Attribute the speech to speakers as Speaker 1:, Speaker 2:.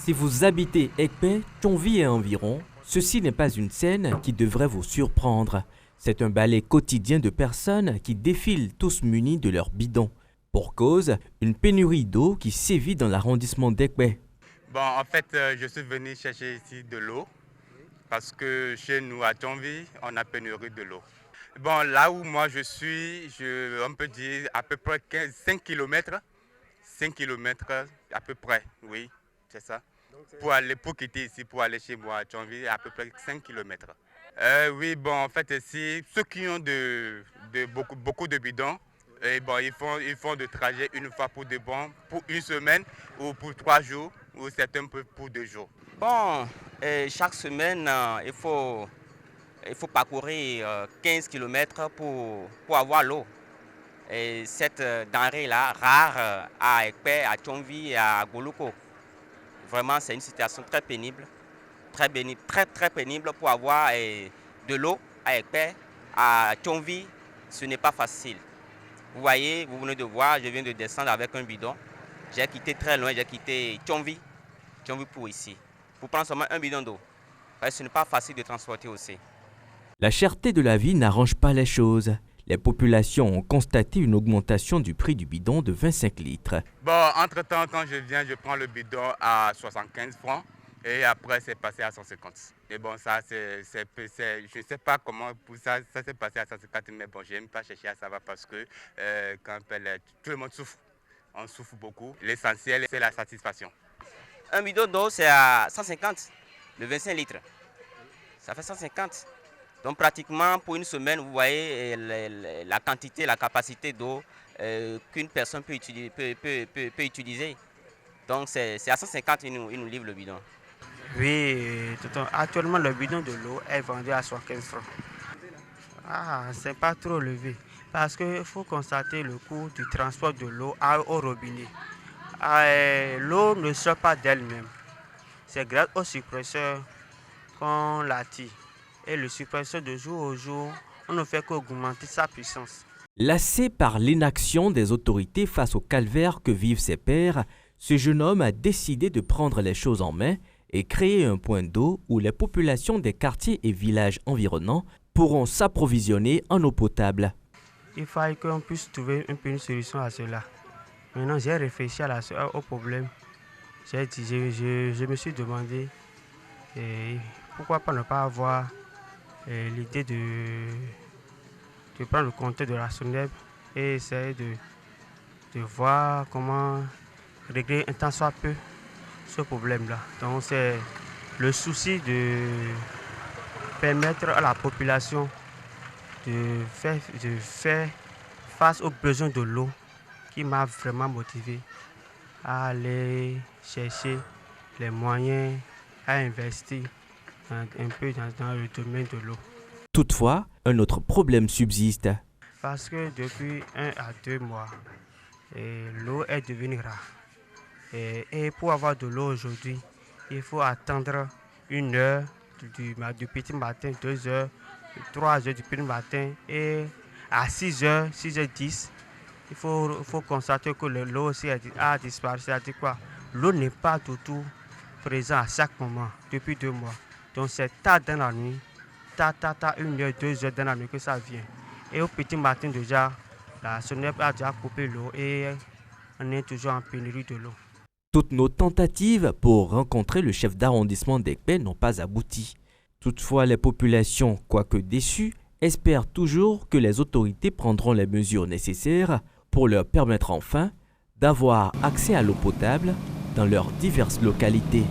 Speaker 1: Si vous habitez Ekpe, Thionville et environ, ceci n'est pas une scène qui devrait vous surprendre. C'est un balai quotidien de personnes qui défilent tous munis de leurs bidons. Pour cause, une pénurie d'eau qui sévit dans l'arrondissement d'Ekpe.
Speaker 2: Bon, en fait, je suis venu chercher ici de l'eau parce que chez nous à Thionville, on a pénurie de l'eau. Bon, là où moi je suis, on peut dire à peu près 5 km. 5 km à peu près, oui, c'est ça. Pour quitter ici, pour aller chez moi à Thionville, à peu près 5 km. Oui, bon, en fait, ici, ceux qui ont beaucoup de bidons, et bon, ils font de trajet une fois pour de bon, pour une semaine ou pour 3 jours, ou certains pour 2 jours.
Speaker 3: Bon, chaque semaine, il faut parcourir 15 km pour avoir l'eau. Et cette denrée-là, rare à Ekpe, à Thionville et à Goulouko. Vraiment, c'est une situation très pénible, très pénible pour avoir de l'eau à Ekpe, à Thionville, ce n'est pas facile. Vous voyez, vous venez de voir, je viens de descendre avec un bidon. J'ai quitté très loin, j'ai quitté Thionville pour ici, pour prendre seulement un bidon d'eau. Ce n'est pas facile de transporter aussi.
Speaker 1: La cherté de la vie n'arrange pas les choses. Les populations ont constaté une augmentation du prix du bidon de 25 litres.
Speaker 2: Bon, entre-temps, quand je viens, je prends le bidon à 75 francs et après, c'est passé à 150. Et bon, ça, je ne sais pas comment ça s'est passé à 150, mais bon, je n'aime pas chercher à savoir parce que tout le monde souffre. On souffre beaucoup. L'essentiel, c'est la satisfaction.
Speaker 3: Un bidon d'eau, c'est à 150, de 25 litres. Ça fait 150. Donc pratiquement pour une semaine, vous voyez la quantité, la capacité d'eau qu'une personne peut utiliser. Donc c'est à 150 qu'il nous livre le bidon.
Speaker 4: Oui, actuellement le bidon de l'eau est vendu à 75 francs. C'est pas trop élevé parce qu'il faut constater le coût du transport de l'eau au robinet. L'eau ne sort pas d'elle-même. C'est grâce au suppresseur qu'on la tire. Et le suppresseur de jour au jour, on ne fait qu'augmenter sa puissance.
Speaker 1: Lassé par l'inaction des autorités face au calvaire que vivent ses pairs, ce jeune homme a décidé de prendre les choses en main et créer un point d'eau où les populations des quartiers et villages environnants pourront s'approvisionner en eau potable.
Speaker 4: Il fallait qu'on puisse trouver une solution à cela. Maintenant, j'ai réfléchi au problème. Je me suis demandé pourquoi pas ne pas avoir l'idée de prendre le compteur de la SONEB et essayer de voir comment régler un tant soit peu ce problème-là. Donc c'est le souci de permettre à la population de faire face aux besoins de l'eau qui m'a vraiment motivé à aller chercher les moyens à investir un peu dans le domaine de l'eau.
Speaker 1: Toutefois, un autre problème subsiste.
Speaker 4: Parce que depuis 1 à 2 mois, l'eau est devenue rare. Et pour avoir de l'eau aujourd'hui, il faut attendre 1 heure du petit matin, 2 heures, 3 heures du petit matin et à 6 heures, 6h10, il faut constater que l'eau aussi a disparu. C'est-à-dire quoi? L'eau n'est pas du tout présente à chaque moment depuis 2 mois. Donc c'est tard dans la nuit, 1 heure, 2 heures dans la nuit que ça vient. Et au petit matin déjà, la SONEB a déjà coupé l'eau et on est toujours en pénurie de l'eau.
Speaker 1: Toutes nos tentatives pour rencontrer le chef d'arrondissement d'Ekpe n'ont pas abouti. Toutefois, les populations, quoique déçues, espèrent toujours que les autorités prendront les mesures nécessaires pour leur permettre enfin d'avoir accès à l'eau potable dans leurs diverses localités.